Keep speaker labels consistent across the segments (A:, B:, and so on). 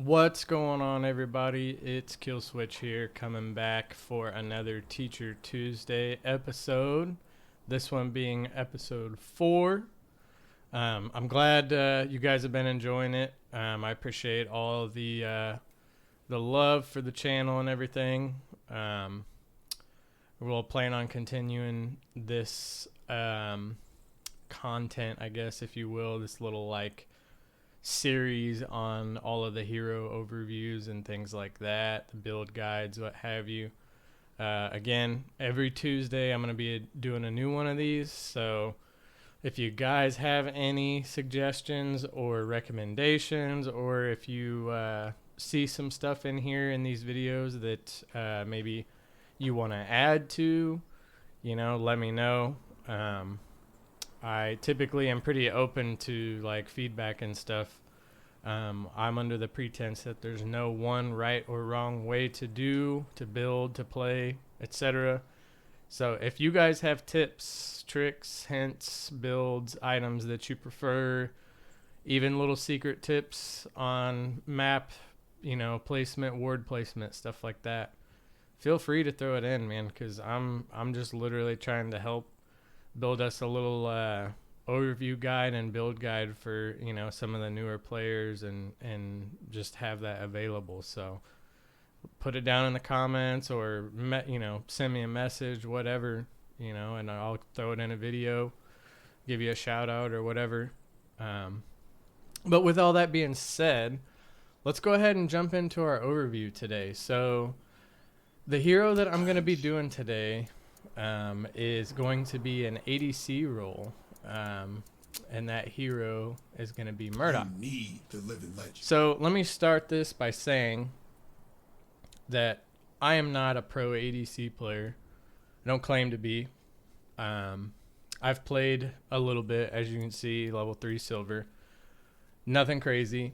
A: What's going on, everybody? It's Killswitch here, coming back for another Teacher Tuesday episode. This one being episode 4. I'm glad you guys have been enjoying it. I appreciate all the love for the channel and everything. We'll plan on continuing this content, I guess, if you will. This little series on all of the hero overviews and things like that, the build guides, what have you. Again, every Tuesday I'm going to be doing a new one of these, so if you guys have any suggestions or recommendations, or if you see some stuff in here in these videos that maybe you want to add to, let me know. I typically am pretty open to feedback and stuff. I'm under the pretense that there's no one right or wrong way to build, to play, etc. So if you guys have tips, tricks, hints, builds, items that you prefer, even little secret tips on map, placement, ward placement, stuff like that, feel free to throw it in, man, because I'm just literally trying to help build us a little overview guide and build guide for some of the newer players, and just have that available. So put it down in the comments, or send me a message, whatever, and I'll throw it in a video, give you a shout out or whatever. But with all that being said, let's go ahead and jump into our overview today. So the hero that I'm going to be doing today is going to be an ADC role, and that hero is going to be Murdock. So let me start this by saying that I am not a pro ADC player. I don't claim to be. I've played a little bit, as you can see, level 3 silver. Nothing crazy.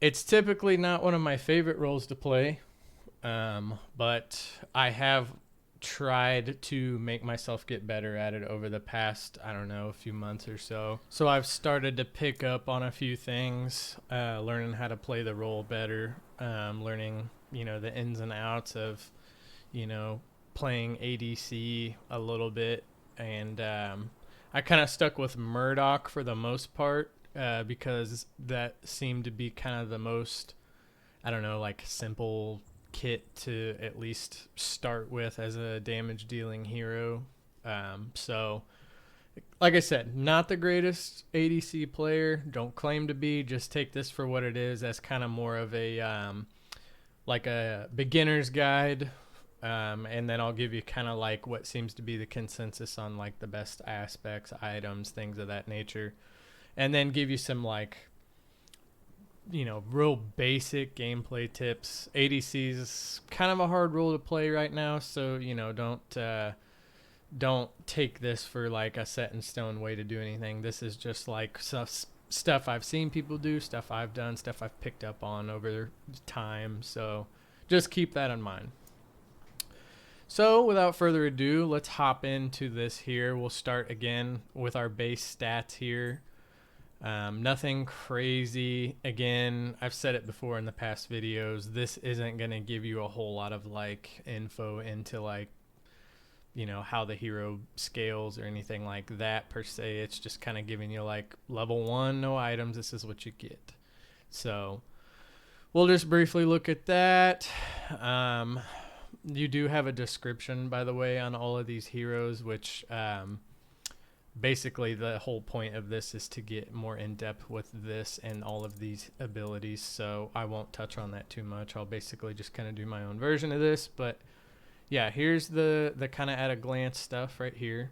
A: It's typically not one of my favorite roles to play, but I have tried to make myself get better at it over the past, a few months or so. So I've started to pick up on a few things, learning how to play the role better, learning, the ins and outs of, playing ADC a little bit. And I kind of stuck with Murdock for the most part, because that seemed to be kind of the most, simple kit to at least start with as a damage dealing hero. So like I said, not the greatest ADC player, don't claim to be, just take this for what it is. That's kind of more of a a beginner's guide, and then I'll give you kind of what seems to be the consensus on the best aspects, items, things of that nature, and then give you some real basic gameplay tips. ADC is kind of a hard role to play right now, so don't take this for a set in stone way to do anything. This is just stuff I've seen people do, stuff I've done, stuff I've picked up on over time, so just keep that in mind. So without further ado, let's hop into this here. We'll start again with our base stats here. Nothing crazy. Again, I've said it before in the past videos, this isn't going to give you a whole lot of info into how the hero scales or anything like that per se. It's just kind of giving you level 1, no items, this is what you get. So we'll just briefly look at that. You do have a description, by the way, on all of these heroes, which basically the whole point of this is to get more in depth with this and all of these abilities, so I won't touch on that too much. I'll basically just kind of do my own version of this. But yeah, here's the kind of at a glance stuff right here.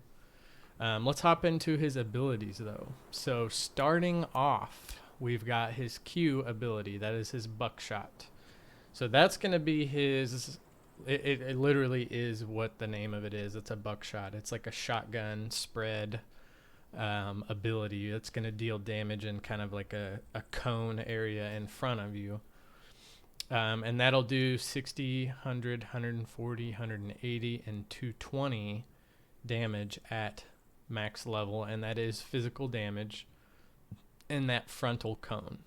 A: Let's hop into his abilities though. So starting off, we've got his Q ability. That is his buckshot. So that's going to be his, it literally is what the name of it is. It's a buckshot. It's like a shotgun spread ability. It's going to deal damage in kind of like a cone area in front of you. And that'll do 60, 100, 140, 180, and 220 damage at max level, and that is physical damage in that frontal cone.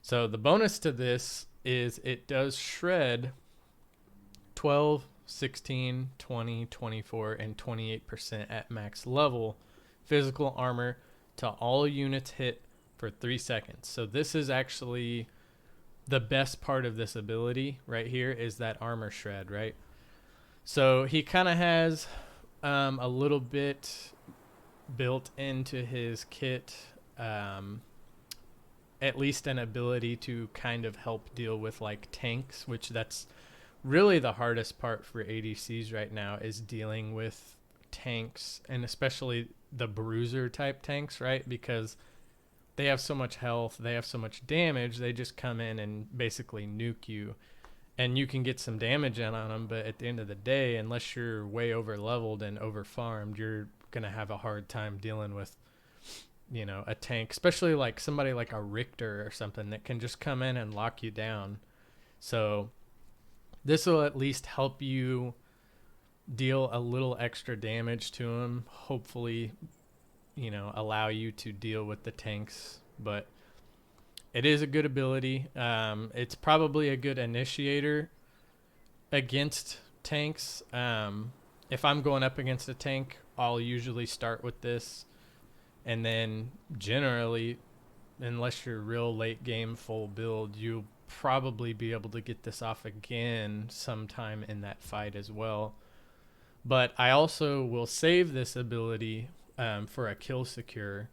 A: So the bonus to this is it does shred 12, 16, 20, 24, and 28% at max level physical armor to all units hit for 3 seconds. So this is actually the best part of this ability right here, is that armor shred, right? So he kind of has a little bit built into his kit, at least an ability to kind of help deal with like tanks, which that's really the hardest part for ADCs right now, is dealing with tanks, and especially the bruiser type tanks, right? Because they have so much health, they have so much damage, they just come in and basically nuke you. And you can get some damage in on them, but at the end of the day, unless you're way over leveled and over farmed, you're going to have a hard time dealing with, you know, a tank, especially like somebody like a Richter or something that can just come in and lock you down. So this will at least help you deal a little extra damage to him, hopefully, you know, allow you to deal with the tanks. But it is a good ability. It's probably a good initiator against tanks. If I'm going up against a tank, I'll usually start with this. And then generally, unless you're real late game full build, you'll probably be able to get this off again sometime in that fight as well. But I also will save this ability for a kill secure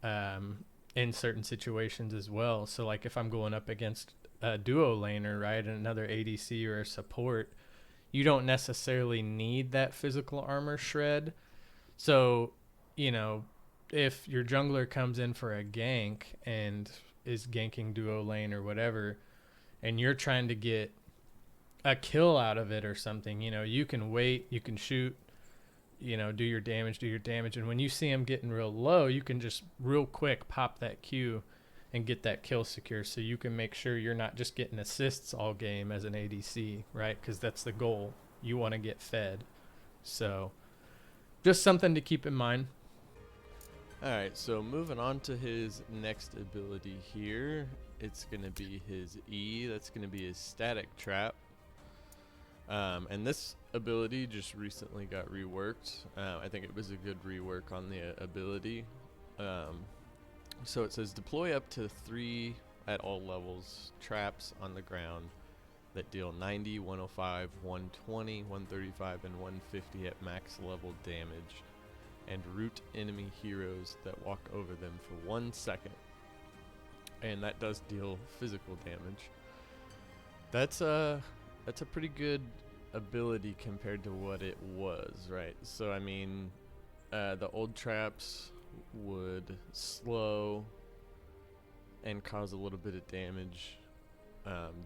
A: in certain situations as well. So like if I'm going up against a duo laner, right, and another ADC or a support, you don't necessarily need that physical armor shred. So, you know, if your jungler comes in for a gank and is ganking duo lane or whatever, and you're trying to get a kill out of it or something, you know, you can wait, you can shoot, you know, do your damage. And when you see him getting real low, you can just real quick pop that Q and get that kill secure, so you can make sure you're not just getting assists all game as an ADC, right? Because that's the goal. You want to get fed. So just something to keep in mind.
B: Alright, so moving on to his next ability here. It's going to be his E. That's going to be his static trap. And this ability just recently got reworked. I think it was a good rework on the ability. So it says deploy up to 3 at all levels traps on the ground that deal 90, 105, 120, 135, and 150 at max level damage, and root enemy heroes that walk over them for 1 second. And that does deal physical damage. That's a pretty good ability compared to what it was, right? So I mean, the old traps would slow and cause a little bit of damage.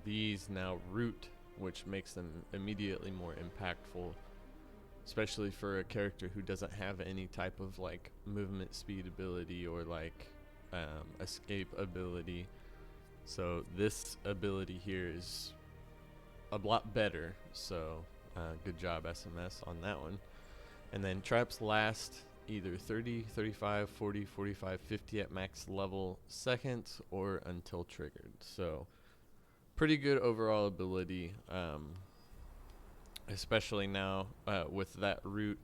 B: These now root, which makes them immediately more impactful, especially for a character who doesn't have any type of like movement speed ability or like escape ability. So this ability here is a lot better. So good job SMS on that one. And then traps last either 30, 35, 40, 45, 50 at max level seconds or until triggered. So pretty good overall ability, especially now with that root.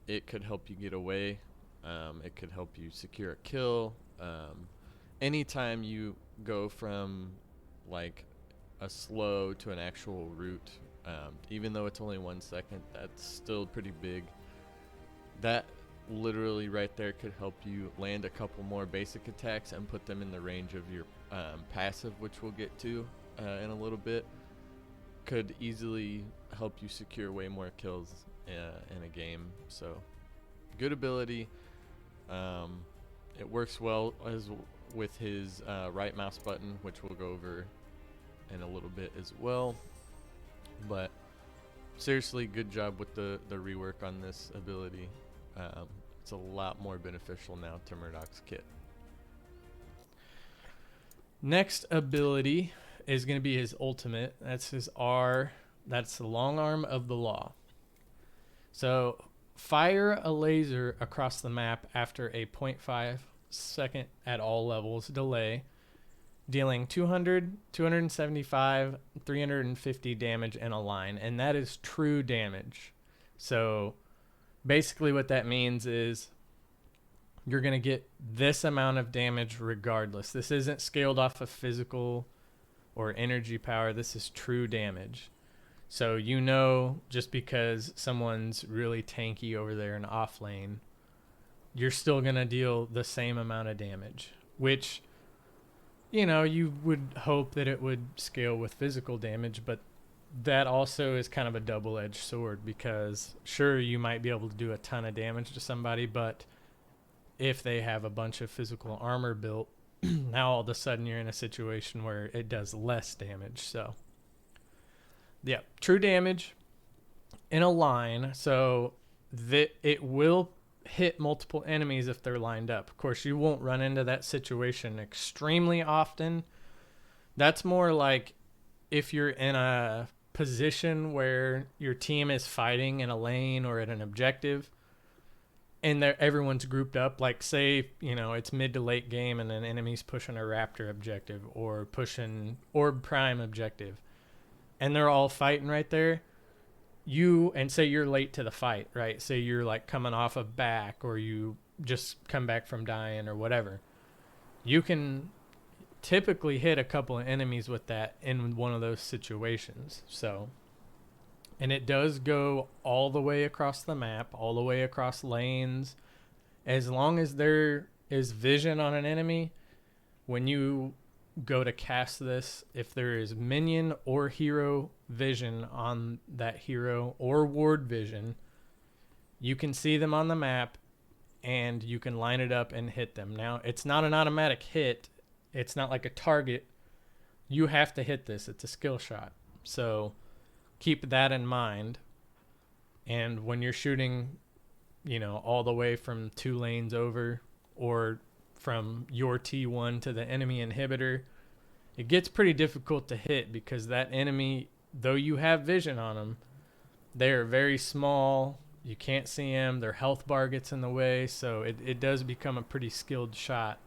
B: It could help you get away. It could help you secure a kill. Anytime you go from like a slow to an actual root, even though it's only 1 second, that's still pretty big. That literally right there could help you land a couple more basic attacks and put them in the range of your passive, which we'll get to in a little bit. Could easily help you secure way more kills in a game. So good ability. It works well as with his right mouse button, which we'll go over in a little bit as well. But seriously, good job with the rework on this ability. It's a lot more beneficial now to Murdock's kit.
A: Next ability is going to be his ultimate. That's his R. That's the long arm of the law. So fire a laser across the map after a 0.5 second at all levels delay. dealing 200, 275, 350 damage in a line, and that is true damage. So basically what that means is you're going to get this amount of damage regardless. This isn't scaled off of physical or energy power. This is true damage. So you know, just because someone's really tanky over there in off lane, you're still going to deal the same amount of damage, which, you know, you would hope that it would scale with physical damage, but that also is kind of a double-edged sword, because sure, you might be able to do a ton of damage to somebody, but if they have a bunch of physical armor built, now all of a sudden you're in a situation where it does less damage. So yeah, true damage in a line, so that it will hit multiple enemies if they're lined up. Of course, you won't run into that situation extremely often. That's more like if you're in a position where your team is fighting in a lane or at an objective, and everyone's grouped up, like say, you know, it's mid to late game and an enemy's pushing a raptor objective or pushing orb prime objective, and they're all fighting right there. And say you're late to the fight, right? Say you're like coming off of back, or you just come back from dying or whatever. You can typically hit a couple of enemies with that in one of those situations. So, and it does go all the way across the map, all the way across lanes. As long as there is vision on an enemy, when you go to cast this, if there is minion or hero vision on that hero, or ward vision, you can see them on the map and you can line it up and hit them. Now, it's not an automatic hit. It's not like a target. You have to hit this. It's a skill shot. So keep that in mind. And when you're shooting, you know, all the way from 2 lanes over, or from your T1 to the enemy inhibitor, it gets pretty difficult to hit, because that enemy, though you have vision on them, they are very small. You can't see them. Their health bar gets in the way. So it does become a pretty skilled shot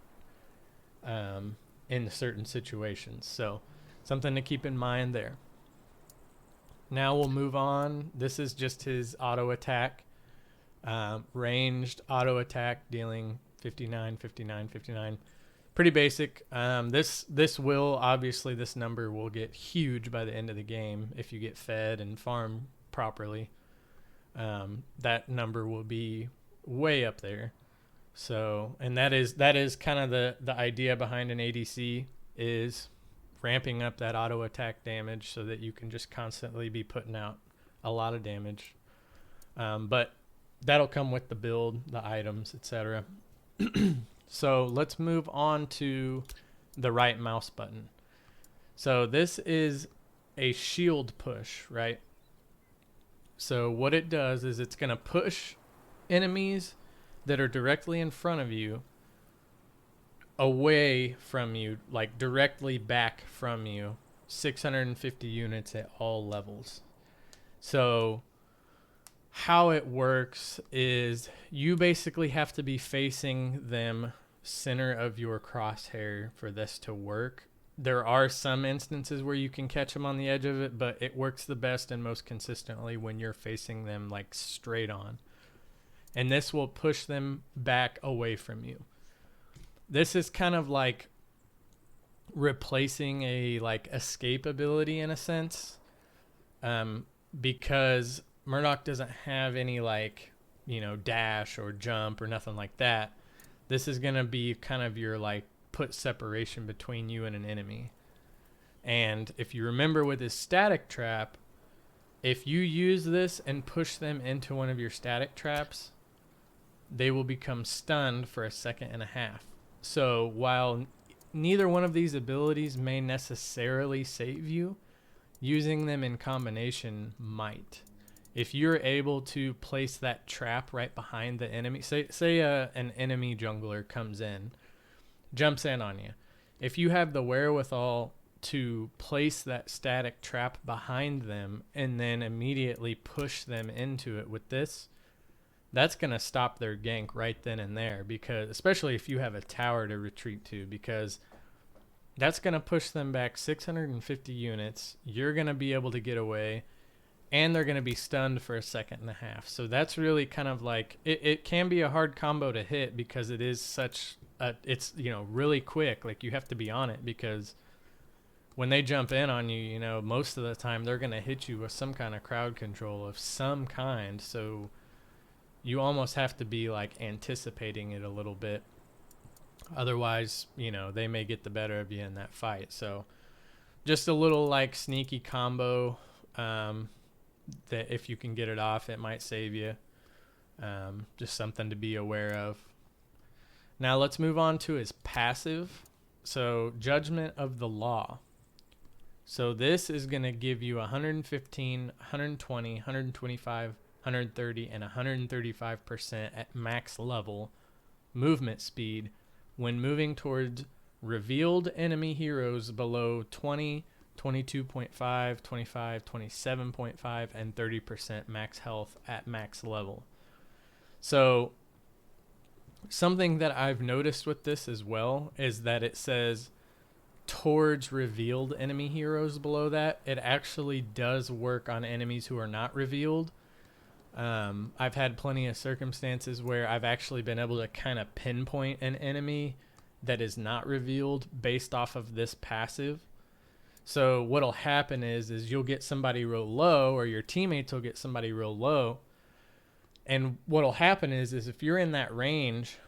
A: in certain situations. So something to keep in mind there. Now we'll move on. This is just his auto attack. Ranged auto attack, dealing 59, 59, 59. Pretty basic. This will, obviously, this number will get huge by the end of the game if you get fed and farm properly. That number will be way up there. So, and that is kind of the idea behind an ADC, is ramping up that auto attack damage so that you can just constantly be putting out a lot of damage. But that'll come with the build, the items, etc. So let's move on to the right mouse button. So this is a shield push, right? So what it does is it's going to push enemies that are directly in front of you away from you, like directly back from you, 650 units at all levels. So how it works is you basically have to be facing them center of your crosshair for this to work. There are some instances where you can catch them on the edge of it, but it works the best and most consistently when you're facing them like straight on. And this will push them back away from you. This is kind of like replacing a like escape ability in a sense, because Murdock doesn't have any like, you know, dash or jump or nothing like that. This is going to be kind of your like put separation between you and an enemy. And if you remember with his static trap, if you use this and push them into one of your static traps, they will become stunned for a second and a half. So while neither one of these abilities may necessarily save you, using them in combination might. If you're able to place that trap right behind the enemy, say an enemy jungler comes in, jumps in on you. If you have the wherewithal to place that static trap behind them and then immediately push them into it with this, that's going to stop their gank right then and there, because especially if you have a tower to retreat to, because That's going to push them back 650 units. You're going to be able to get away, and they're going to be stunned for a second and a half. So that's really kind of like, it can be a hard combo to hit because it is such a, it's, you know, really quick. Like, you have to be on it because when they jump in on you, you know, most of the time they're going to hit you with some kind of crowd control of some kind. So you almost have to be like anticipating it a little bit. Otherwise, you know, they may get the better of you in that fight. So just a little like sneaky combo that if you can get it off, it might save you. Just something to be aware of. Now let's move on to his passive. So Judgment of the Law. So this is going to give you 115, 120, 125, 130, and 135% at max level movement speed when moving towards revealed enemy heroes below 20, 22.5, 25, 27.5, and 30% max health at max level. So something that I've noticed with this as well is that it says towards revealed enemy heroes below that. It actually does work on enemies who are not revealed. I've had plenty of circumstances where I've actually been able to kind of pinpoint an enemy that is not revealed based off of this passive. So what'll happen is you'll get somebody real low, or your teammates will get somebody real low. And what'll happen is if you're in that range,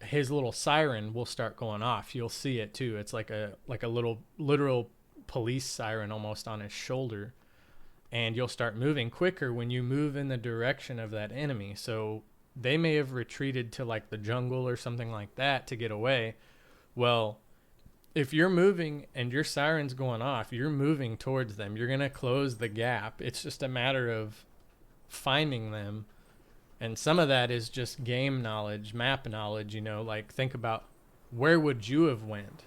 A: his little siren will start going off. You'll see it too. It's like a little literal police siren almost on his shoulder. And you'll start moving quicker when you move in the direction of that enemy. So they may have retreated to like the jungle or something like that to get away. Well, if you're moving and your siren's going off, you're moving towards them. You're going to close the gap. It's just a matter of finding them. And some of that is just game knowledge, map knowledge, you know, like think about where would you have went,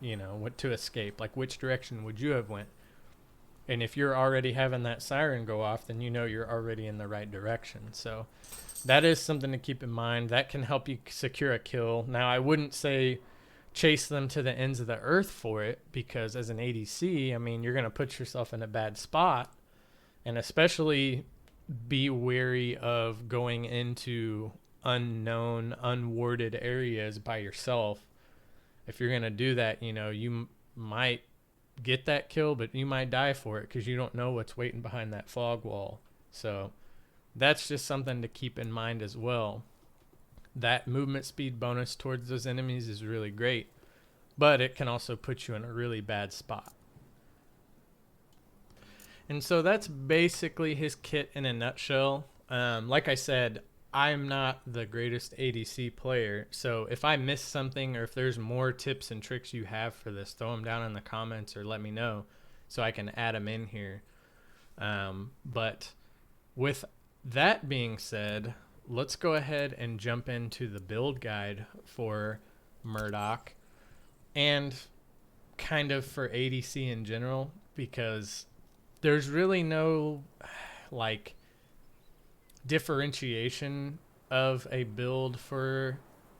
A: you know, what to escape, like which direction would you have went? And if you're already having that siren go off, then you know you're already in the right direction. So that is something to keep in mind. That can help you secure a kill. Now, I wouldn't say chase them to the ends of the earth for it, because as an ADC, I mean, you're going to put yourself in a bad spot. And especially be wary of going into unknown, unwarded areas by yourself. If you're going to do that, you know, you might get that kill, but you might die for it because you don't know what's waiting behind that fog wall. So that's just something to keep in mind as well. That movement speed bonus towards those enemies is really great, but it can also put you in a really bad spot. And so that's basically his kit in a nutshell. Like I said, I'm not the greatest ADC player, so if I miss something or if there's more tips and tricks you have for this, throw them down in the comments or let me know so I can add them in here. But with that being said, let's go ahead and jump into the build guide for Murdock and kind of for ADC in general, because there's really no like differentiation of a build for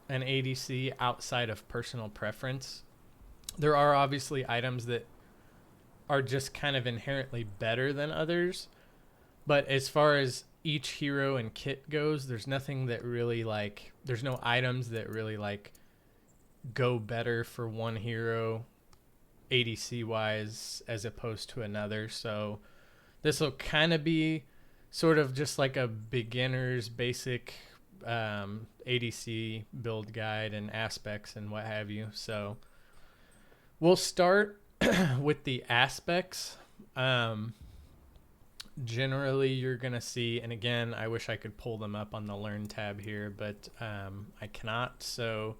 A: an ADC outside of personal preference. There are obviously items that are just kind of inherently better than others, but as far as each hero and kit goes, there's nothing that really like, there's no items that really like go better for one hero ADC wise as opposed to another. So this will kind of be sort of just like a beginner's basic ADC build guide and aspects and what have you. So we'll start with the aspects. Generally, you're going to see, and again, I wish I could pull them up on the Learn tab here, but I cannot. So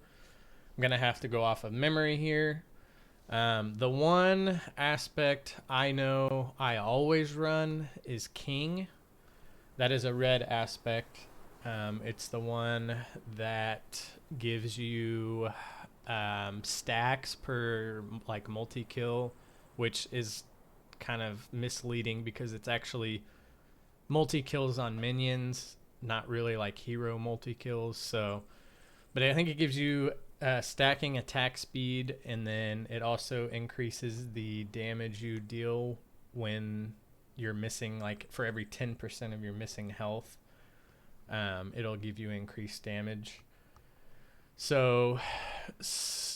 A: I'm going to have to go off of memory here. The one aspect I know I always run is King. That is a red aspect. It's the one that gives you stacks per like multi-kill, which is kind of misleading because it's actually multi-kills on minions, not really like hero multi-kills. So, but I think it gives you stacking attack speed, and then it also increases the damage you deal when you're missing, like for every 10% of your missing health, it'll give you increased damage. So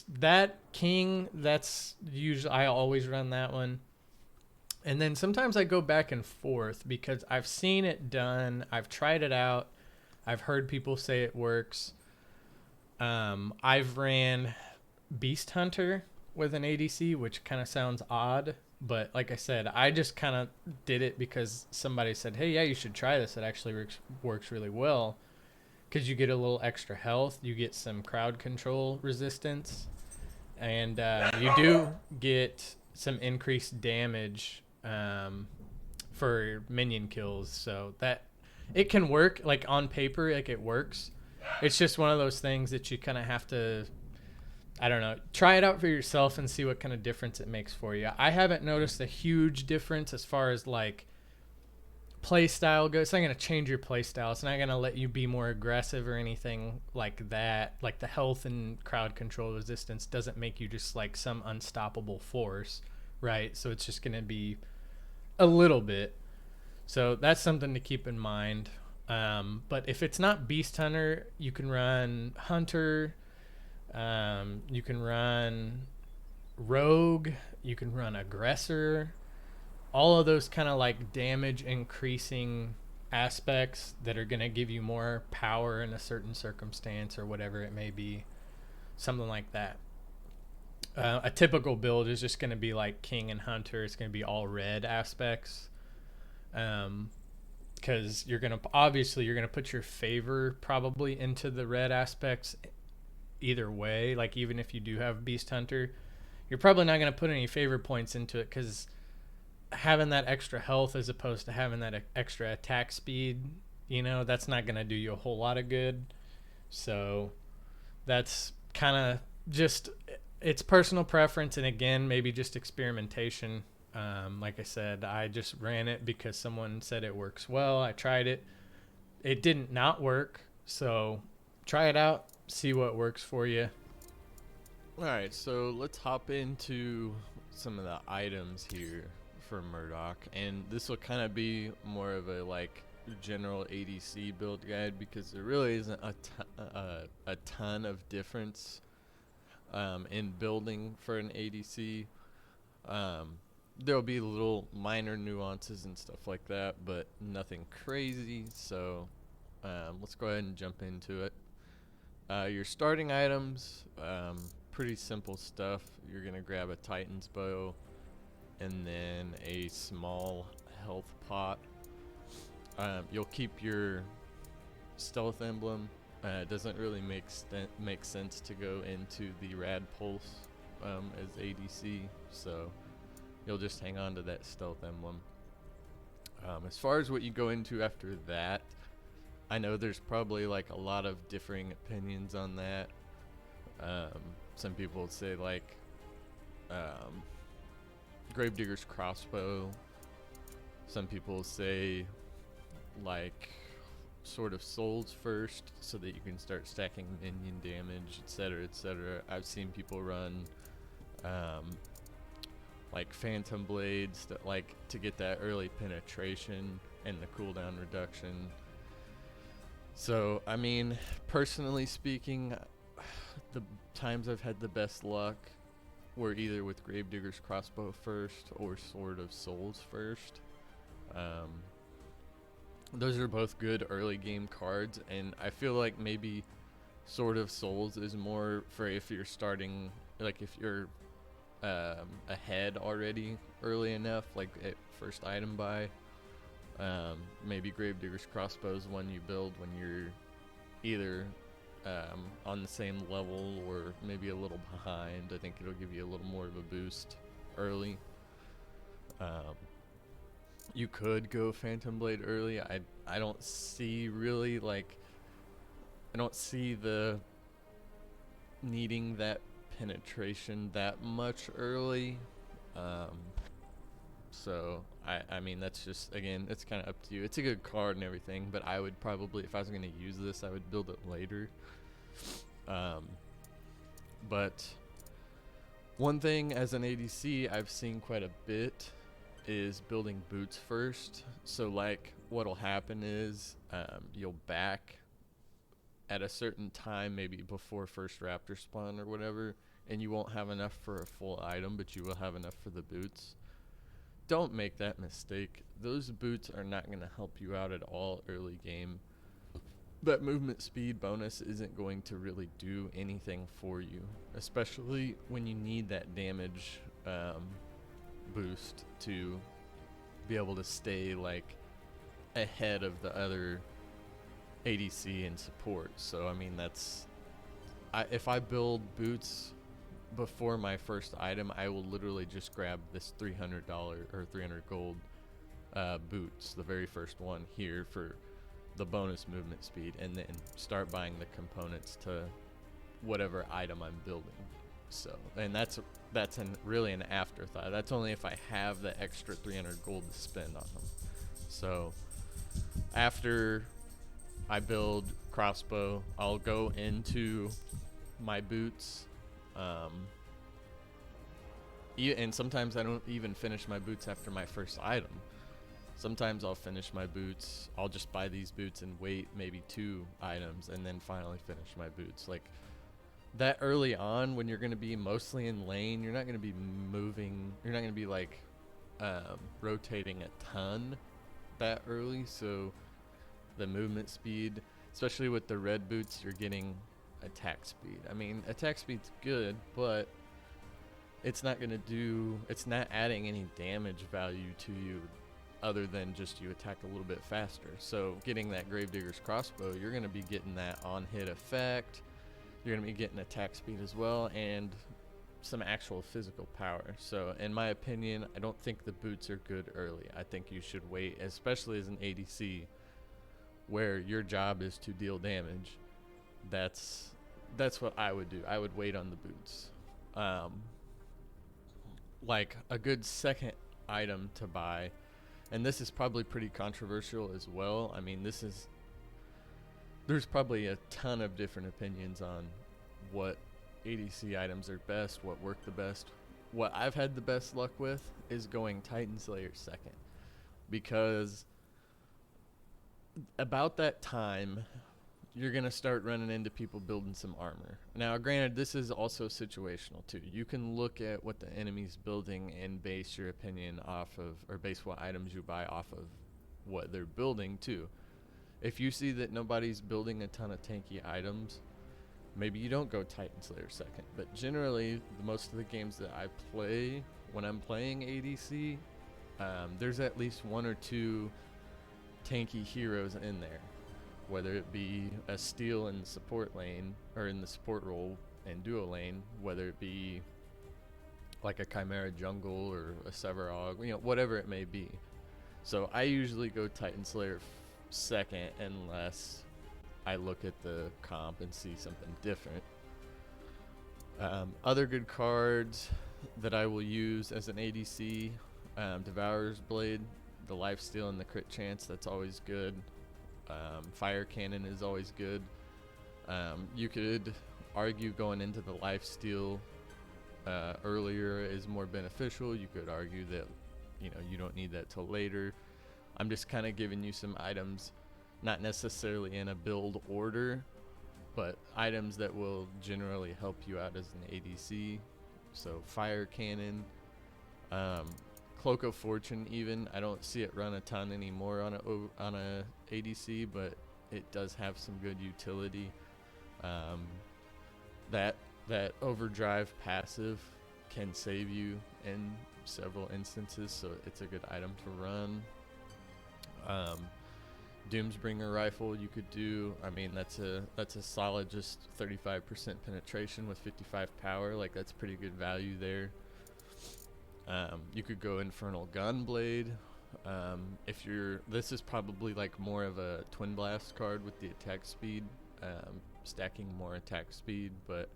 A: that king, that's usually, I always run that one. And then sometimes I go back and forth because I've seen it done. I've tried it out. I've heard people say it works. I've ran Beast Hunter with an ADC, which kind of sounds odd. But like I said, I just kind of did it because somebody said, hey, yeah, you should try this. It actually works really well. Because you get a little extra health. You get some crowd control resistance. And you do get some increased damage for minion kills. So that it can work, like on paper, like it works. It's just one of those things that you kind of have to, I don't know, try it out for yourself and see what kind of difference it makes for you. I haven't noticed a huge difference as far as like play style goes. It's not going to change your play style. It's not going to let you be more aggressive or anything like that. Like the health and crowd control resistance doesn't make you just like some unstoppable force, right? So it's just going to be a little bit. So that's something to keep in mind. But if it's not Beast Hunter, you can run Hunter. You can run Rogue. You can run Aggressor. All of those kind of like damage increasing aspects that are going to give you more power in a certain circumstance or whatever it may be. Something like that. A typical build is just going to be like King and Hunter. It's going to be all red aspects. Because you're going to put your favor probably into the red aspects either way. Like even if you do have Beast Hunter, you're probably not going to put any favor points into it because having that extra health as opposed to having that extra attack speed, that's not going to do you a whole lot of good. So that's kind of just, it's personal preference. And again, maybe just experimentation. Like I said, I just ran it because someone said it works well. I tried it. It didn't not work. So try it out, see what works for you.
B: All right, so let's hop into some of the items here for Murdock, and this will kind of be more of a like general ADC build guide because there really isn't a ton of difference in building for an ADC. There'll be little minor nuances and stuff like that, but nothing crazy. So let's go ahead and jump into it. Your starting items, pretty simple stuff. You're gonna grab a Titan's bow and then a small health pot. You'll keep your stealth emblem. It doesn't really make sense to go into the rad pulse as ADC, so you'll just hang on to that stealth emblem. As far as what you go into after that, I know there's probably like a lot of differing opinions on that. Some people would say like Gravedigger's crossbow. Some people say like Sword of Souls first so that you can start stacking minion damage, etc., etc. I've seen people run like Phantom Blades that like to get that early penetration and the cooldown reduction. So I mean, personally speaking, the times I've had the best luck were either with Gravedigger's crossbow first or Sword of Souls first. Those are both good early game cards, and I feel like maybe Sword of Souls is more for if you're starting, like if you're ahead already early enough, like at first item buy. Maybe Gravedigger's crossbow is one you build when you're either on the same level or maybe a little behind. I think it'll give you a little more of a boost early. You could go Phantom Blade early. I don't see really like, I don't see the needing that penetration that much early. So I mean, that's just, again, it's kind of up to you. It's a good card and everything, but I would probably, if I was going to use this, I would build it later. But one thing as an ADC I've seen quite a bit is building boots first. So like what'll happen is you'll back at a certain time, maybe before first raptor spawn or whatever, and you won't have enough for a full item, but you will have enough for the boots. Don't make that mistake. Those boots are not going to help you out at all early game. That movement speed bonus isn't going to really do anything for you, especially when you need that damage boost to be able to stay like ahead of the other ADC and support. So I mean, if I build boots before my first item, I will literally just grab this $300 or 300 gold boots, the very first one here for the bonus movement speed, and then start buying the components to whatever item I'm building. So, and that's really an afterthought. That's only if I have the extra 300 gold to spend on them. So after I build crossbow, I'll go into my boots. And sometimes I don't even finish my boots after my first item. Sometimes I'll finish my boots. I'll just buy these boots and wait maybe 2 items and then finally finish my boots. Like that early on, when you're going to be mostly in lane, you're not going to be moving. You're not going to be like rotating a ton that early. So the movement speed, especially with the red boots, you're getting attack speed. I mean, attack speed's good, but it's not adding any damage value to you other than just you attack a little bit faster. So getting that Gravedigger's crossbow, you're going to be getting that on-hit effect. You're going to be getting attack speed as well, and some actual physical power. So in my opinion, I don't think the boots are good early. I think you should wait, especially as an ADC, where your job is to deal damage. That's what I would do. I would wait on the boots. Like a good second item to buy, and this is probably pretty controversial as well. I mean, there's probably a ton of different opinions on what ADC items are best, what work the best. What I've had the best luck with is going Titan Slayer second, because about that time you're going to start running into people building some armor. Now, granted, this is also situational too. You can look at what the enemy's building and base your opinion off of, or base what items you buy off of what they're building too. If you see that nobody's building a ton of tanky items, maybe you don't go Titan Slayer second. But generally, most of the games that I play, when I'm playing ADC, there's at least 1 or 2 tanky heroes in there, whether it be a steal in the support lane or in the support role and duo lane, whether it be like a Chimera jungle or a Sevarog, whatever it may be. So I usually go Titan Slayer second unless I look at the comp and see something different. Other good cards that I will use as an ADC, Devourer's Blade, the lifesteal and the crit chance, that's always good. Fire Cannon is always good. You could argue going into the lifesteal earlier is more beneficial. You could argue that you don't need that till later. I'm just kind of giving you some items, not necessarily in a build order, but items that will generally help you out as an ADC. So Fire Cannon, Cloak of Fortune, even I don't see it run a ton anymore on a ADC, but it does have some good utility. That overdrive passive can save you in several instances, so it's a good item to run. Doomsbringer rifle you could do. I mean, that's a solid just 35% penetration with 55 power. Like, that's pretty good value there. You could go Infernal Gunblade. This is probably like more of a Twin Blast card with the attack speed, stacking more attack speed, but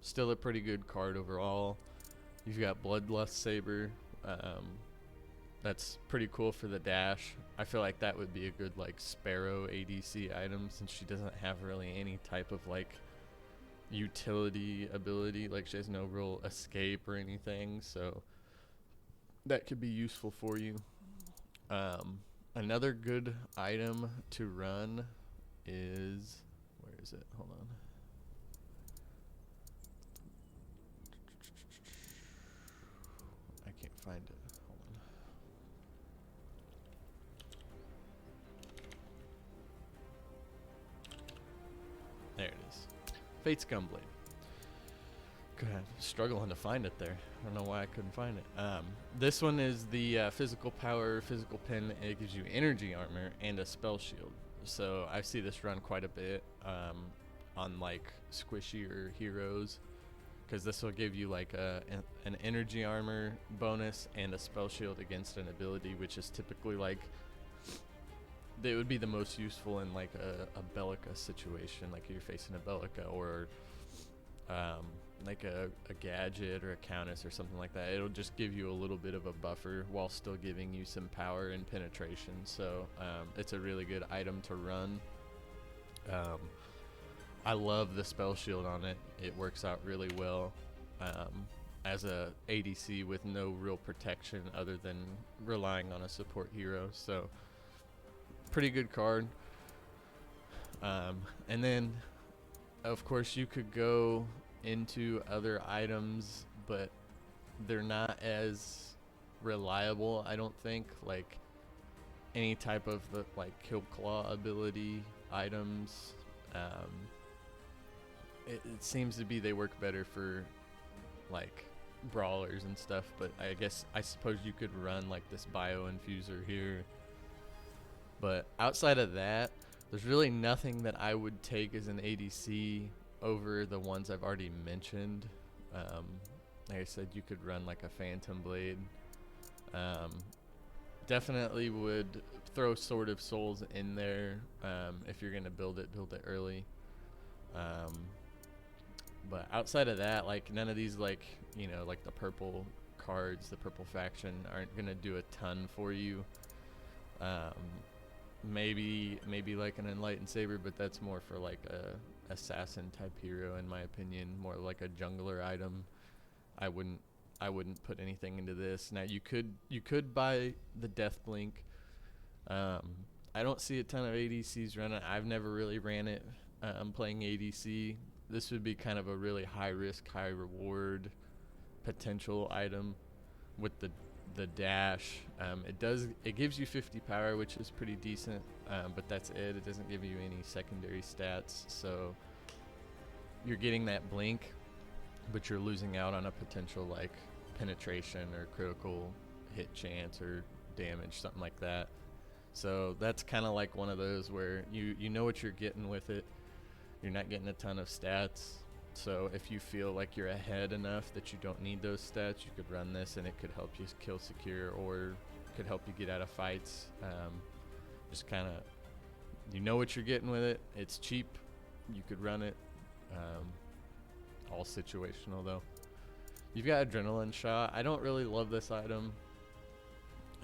B: still a pretty good card overall. You've got Bloodlust Saber. That's pretty cool for the dash. I feel like that would be a good like Sparrow ADC item, since she doesn't have really any type of like utility ability. Like she has no real escape or anything, so that could be useful for you. Another good item to run is, where is it? Hold on. I can't find it. Hold on. There it is. Fate's Gunblade. God, struggling to find it there. I don't know why I couldn't find it. This one is the physical power, physical pin. It gives you energy armor and a spell shield. So I see this run quite a bit on like squishier heroes, because this will give you like an energy armor bonus and a spell shield against an ability, which is typically like they would be the most useful in like a Bellica situation, like if you're facing a Bellica, or like a gadget or a countess or something like that. It'll just give you a little bit of a buffer while still giving you some power and penetration. So it's a really good item to run. I love the spell shield on it. It works out really well as a ADC with no real protection other than relying on a support hero. So pretty good card. And then of course you could go into other items, but they're not as reliable, I don't think. Like any type of the like kill claw ability items, it seems to be they work better for like brawlers and stuff, but I suppose you could run like this bio infuser here. But outside of that, there's really nothing that I would take as an ADC over the ones I've already mentioned. Like I said, you could run like a Phantom Blade. Definitely would throw Sword of Souls in there. If you're gonna build it early. But outside of that, like none of these, like, you know, like the purple cards, the purple faction aren't gonna do a ton for you. Maybe like an Enlightened Saber, but that's more for like a assassin type hero, in my opinion. More like a jungler item. I wouldn't put anything into this. Now you could buy the Deathblink. I don't see a ton of ADCs running. I've never really ran it. Playing ADC. This would be kind of a really high risk, high reward potential item with the dash. It gives you 50 power, which is pretty decent, but that's it. It doesn't give you any secondary stats, so you're getting that blink, but you're losing out on a potential like penetration or critical hit chance or damage, something like that. So that's kind of like one of those where you know what you're getting with it. You're not getting a ton of stats. So if you feel like you're ahead enough that you don't need those stats, you could run this and it could help you kill secure, or could help you get out of fights. Just kind of, you know what you're getting with it. It's cheap. You could run it. All situational though. You've got Adrenaline Shot. I don't really love this item.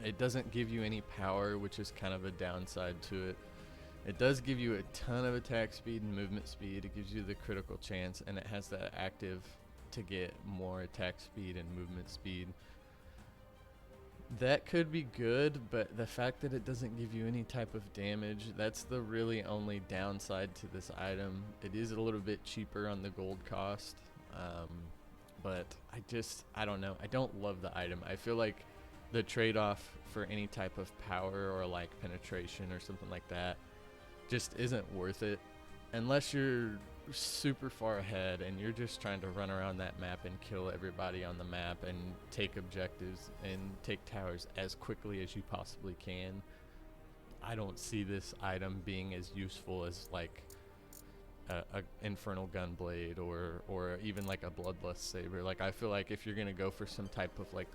B: It doesn't give you any power, which is kind of a downside to it. It does give you a ton of attack speed and movement speed. It gives you the critical chance, and it has that active to get more attack speed and movement speed. That could be good, but the fact that it doesn't give you any type of damage, that's the really only downside to this item. It is a little bit cheaper on the gold cost, but I don't know. I don't love the item. I feel like the trade-off for any type of power or like penetration or something like that just isn't worth it unless you're super far ahead and you're just trying to run around that map and kill everybody on the map and take objectives and take towers as quickly as you possibly can. I don't see this item being as useful as like a Infernal Gunblade or even like a Bloodlust Saber. Like I feel like if you're gonna go for some type of like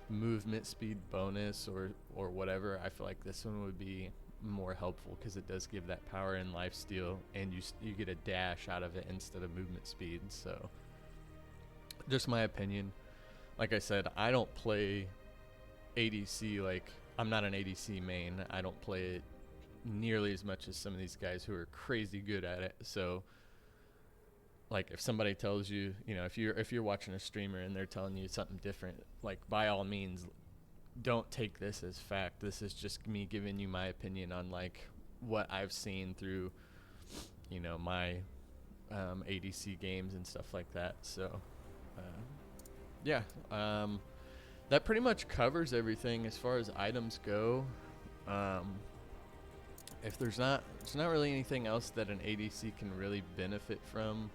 B: movement speed bonus or whatever, I feel like this one would be more helpful because it does give that power and lifesteal, and you get a dash out of it instead of movement speed. So just my opinion. Like I said, I don't play ADC. Like, I'm not an ADC main. I don't play it nearly as much as some of these guys who are crazy good at it. So like if somebody tells you, if you're watching a streamer and they're telling you something different, like by all means, don't take this as fact. This is just me giving you my opinion on like what I've seen through, my ADC games and stuff like that. So, yeah, that pretty much covers everything as far as items go. If there's not really anything else that an ADC can really benefit from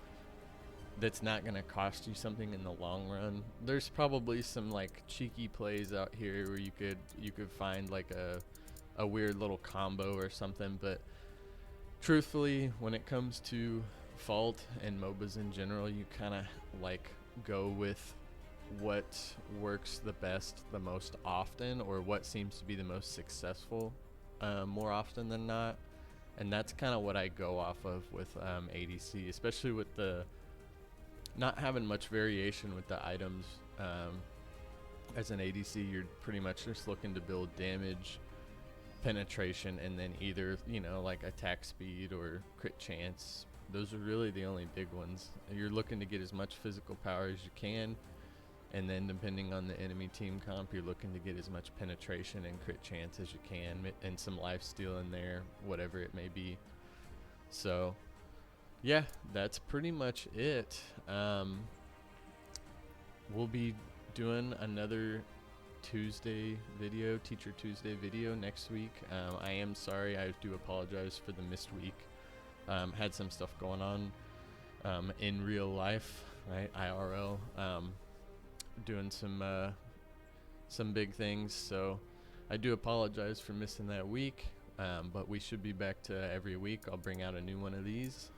B: that's not going to cost you something in the long run. There's probably some like cheeky plays out here where you could find like a weird little combo or something, but truthfully, when it comes to Fault and MOBAs in general, you kind of like go with what works the best the most often, or what seems to be the most successful more often than not. And that's kind of what I go off of with ADC, especially with the not having much variation with the items. As an ADC, you're pretty much just looking to build damage, penetration, and then either, like attack speed or crit chance. Those are really the only big ones. You're looking to get as much physical power as you can, and then depending on the enemy team comp, you're looking to get as much penetration and crit chance as you can, and some lifesteal in there, whatever it may be. So yeah, that's pretty much it. We'll be doing another Tuesday video, Teacher Tuesday video next week. I am sorry, I do apologize for the missed week. Had some stuff going on in real life, right? IRL, doing some big things, so I do apologize for missing that week. But we should be back to every week. I'll bring out a new one of these.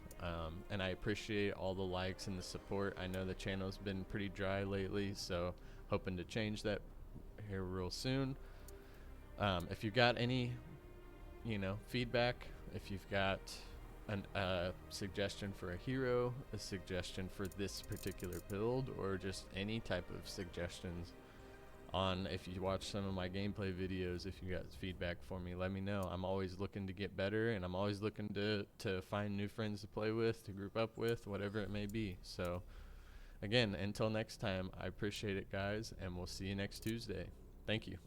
B: And I appreciate all the likes and the support. I know the channel's been pretty dry lately, so hoping to change that here real soon. If you got any, feedback, if you've got a suggestion for a hero, a suggestion for this particular build, or just any type of suggestions on, if you watch some of my gameplay videos, if you got feedback for me, let me know. I'm always looking to get better, and I'm always looking to find new friends to play with, to group up with, whatever it may be. So again, until next time, I appreciate it, guys, and we'll see you next Tuesday. Thank you.